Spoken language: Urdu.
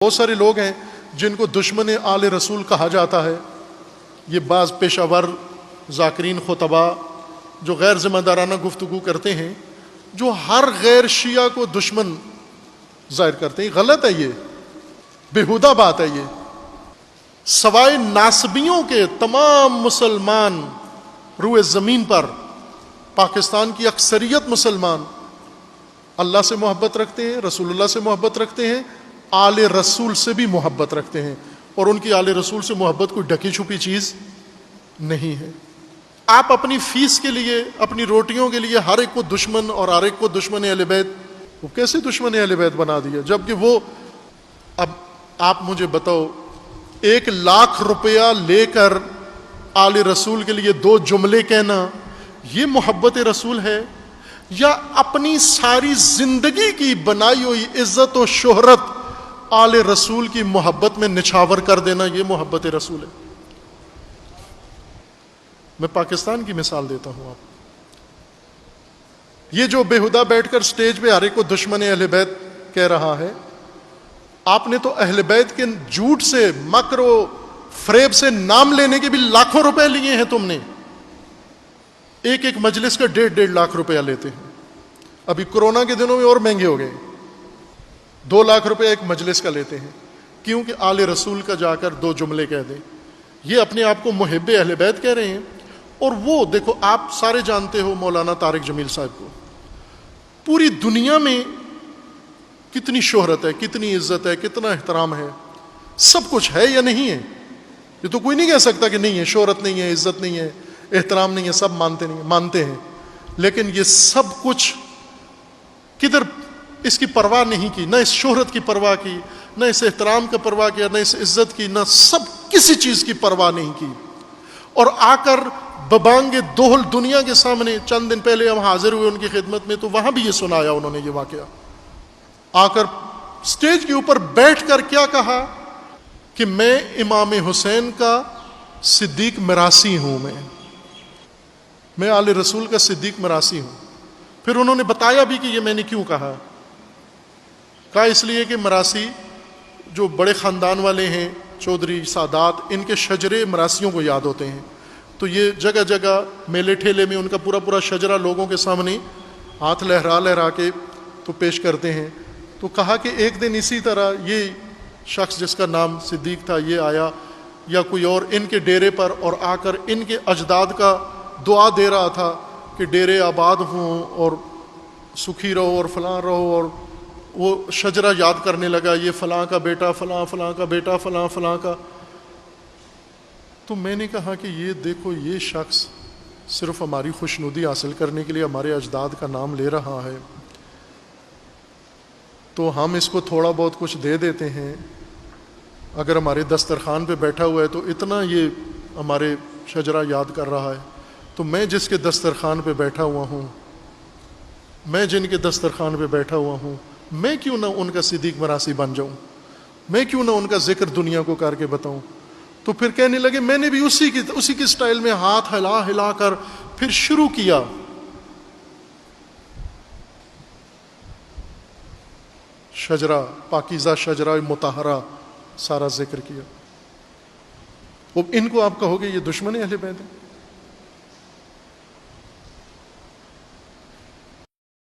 بہت سارے لوگ ہیں جن کو دشمن آل رسول کہا جاتا ہے. یہ بعض پیشہ ور ذاکرین خطبہ جو غیر ذمہ دارانہ گفتگو کرتے ہیں، جو ہر غیر شیعہ کو دشمن ظاہر کرتے ہیں. غلط ہے، یہ بےہودہ بات ہے. یہ سوائے ناصبیوں کے تمام مسلمان روئے زمین پر، پاکستان کی اکثریت مسلمان اللہ سے محبت رکھتے ہیں، رسول اللہ سے محبت رکھتے ہیں، آل رسول سے بھی محبت رکھتے ہیں، اور ان کی آل رسول سے محبت کوئی ڈھکی چھپی چیز نہیں ہے. آپ اپنی فیس کے لیے، اپنی روٹیوں کے لیے ہر ایک کو دشمن اور ہر ایک کو دشمن اہل بیت، وہ کیسے دشمن اہل بیت بنا دیا؟ جبکہ وہ، اب آپ مجھے بتاؤ، 1,00,000 روپیہ لے کر آل رسول کے لیے 2 جملے کہنا، یہ محبت رسول ہے؟ یا اپنی ساری زندگی کی بنائی ہوئی عزت و شہرت آل رسول کی محبت میں نچھاور کر دینا، یہ محبت رسول ہے؟ میں پاکستان کی مثال دیتا ہوں. آپ یہ جو بےہودہ بیٹھ کر سٹیج پہ ہر ایک کو دشمن اہل بیت کہہ رہا ہے، آپ نے تو اہل بیت کے جھوٹ سے، مکر و فریب سے نام لینے کے بھی لاکھوں روپے لیے ہیں. تم نے ایک مجلس کا 1.5 لاکھ روپیہ لیتے ہیں. ابھی کورونا کے دنوں میں اور مہنگے ہو گئے، 2 لاکھ روپے ایک مجلس کا لیتے ہیں. کیوں کہ آل رسول کا جا کر 2 جملے کہہ دیں. یہ اپنے آپ کو محب اہل بیت کہہ رہے ہیں. اور وہ دیکھو، آپ سارے جانتے ہو مولانا طارق جمیل صاحب کو، پوری دنیا میں کتنی شہرت ہے، کتنی عزت ہے، کتنا احترام ہے، سب کچھ ہے یا نہیں ہے؟ یہ تو کوئی نہیں کہہ سکتا کہ نہیں ہے. شہرت نہیں ہے، عزت نہیں ہے، احترام نہیں ہے، سب مانتے ہیں. لیکن یہ سب کچھ کدھر اس کی پرواہ نہیں کی، نہ اس شہرت کی پرواہ کی، نہ اس احترام کا پرواہ کیا، نہ اس عزت کی، نہ سب کسی چیز کی پرواہ نہیں کی. اور آ کر ببانگ دوہل دنیا کے سامنے، چند دن پہلے ہم حاضر ہوئے ان کی خدمت میں، تو وہاں بھی یہ سنایا انہوں نے یہ واقعہ. آ کر سٹیج کے اوپر بیٹھ کر کیا کہا کہ میں امام حسین کا صدیق مراسی ہوں، میں آل رسول کا صدیق مراسی ہوں. پھر انہوں نے بتایا بھی کہ یہ میں نے کیوں کہا اس لیے کہ مراسی جو بڑے خاندان والے ہیں، چودھری سادات، ان کے شجرے مراسیوں کو یاد ہوتے ہیں. تو یہ جگہ جگہ میلے ٹھیلے میں ان کا پورا شجرہ لوگوں کے سامنے ہاتھ لہرا کے تو پیش کرتے ہیں. تو کہا کہ ایک دن اسی طرح یہ شخص جس کا نام صدیق تھا، یہ آیا یا کوئی اور ان کے ڈیرے پر، اور آ کر ان کے اجداد کا دعا دے رہا تھا کہ ڈیرے آباد ہوں اور سکھی رہو اور فلاں رہو. اور وہ شجرہ یاد کرنے لگا، یہ فلاں کا بیٹا، فلاں کا بیٹا، فلاں کا. تو میں نے کہا کہ یہ دیکھو، یہ شخص صرف ہماری خوشنودی حاصل کرنے کے لیے ہمارے اجداد کا نام لے رہا ہے، تو ہم اس کو تھوڑا بہت کچھ دے دیتے ہیں. اگر ہمارے دسترخوان پہ بیٹھا ہوا ہے تو اتنا یہ ہمارے شجرہ یاد کر رہا ہے، تو میں جس کے دسترخوان پہ بیٹھا ہوا ہوں، میں جن کے دسترخوان پہ بیٹھا ہوا ہوں، میں کیوں نہ ان کا صدیق مراسی بن جاؤں؟ میں کیوں نہ ان کا ذکر دنیا کو کر کے بتاؤں؟ تو پھر کہنے لگے میں نے بھی اسی کی سٹائل میں ہاتھ ہلا کر پھر شروع کیا. شجرہ، پاکیزہ شجرہ مطہرہ سارا ذکر کیا. اب ان کو آپ کہو گے یہ دشمن اہل بیت ہے؟